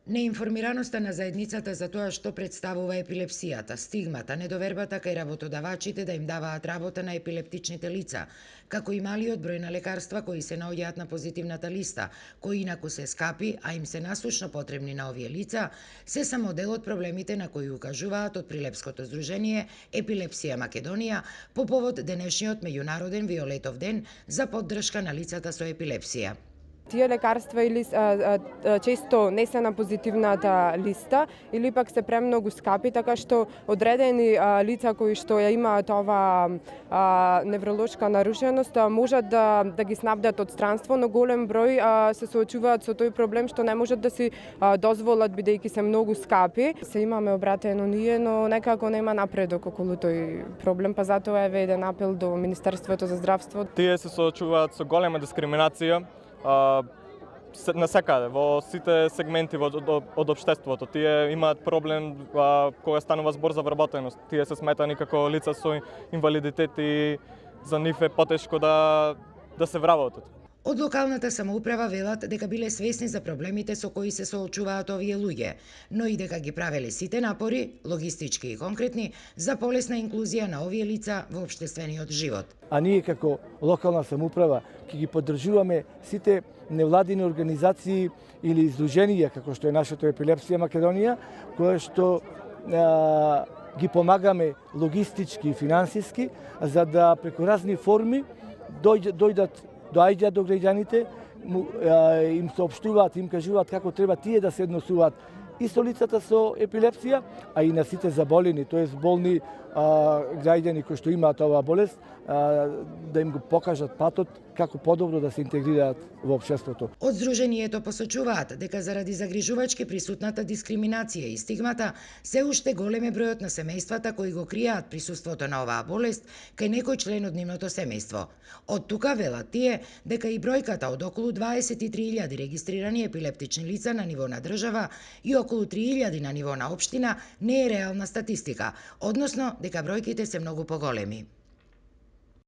Неинформираноста на заедницата за тоа што представува епилепсијата, стигмата, недовербата кај работодавачите да им даваат работа на епилептичните лица, како и малиот број на лекарства кои се наоѓаат на позитивната листа, кои инаку се скапи, а им се насушно потребни на овие лица, се само дел од проблемите на кои укажуваат од Прилепското здружение Епилепсија Македонија по повод денешниот меѓународен Виолетов ден за поддршка на лицата со епилепсија. Тие лекарства или често не се на позитивната листа или пак се премногу скапи, така што одредени лица кои што ја имаат ова невролошка нарушеност можат да ги снабдат од странство, но голем број се соочуваат со тој проблем што не можат да си дозволат бидејќи се многу скапи. Се имаме обратено ние, но некако нема напредок околу тој проблем, па затоа е еден апел до Министерството за здравство. Тие се соочуваат со голема дискриминација насекаде, во сите сегменти од општеството. Тие имаат проблем кога станува збор за вработеност. Тие се сметани како лица со инвалидитет и за нив е потешко да се вработат. Од локалната самоуправа велат дека биле свесни за проблемите со кои се соочуваат овие луѓе, но и дека ги правеле сите напори, логистички и конкретни, за полесна инклузија на овие лица во општествениот живот. А ние како локална самоуправа ќе ги поддржуваме сите невладини организации или издруженија како што е нашето Епилепсија Македонија, кое што ги помагаме логистички и финансиски за да преку разни форми доаѓаат до граѓаните, им соопштуваат, им кажуваат како треба тие да се однесуваат и со лицата со епилепсија, а и на сите заболени, тоест болни граѓани кои што имаат оваа болест, да им го покажат патот како подобро да се интегрираат во општеството. Од здружението посочуваат дека заради загрижувачки присутната дискриминација и стигмата, се уште голем е бројот на семејствата кои го кријаат присуството на оваа болест кај некој член од нивното семејство. Од тука велат тие дека и бројката од околу 23.000 регистрирани епилептични лица на ниво на држава и околу 3.000 на ниво на општина не е реална статистика, односно дека бројките се многу поголеми.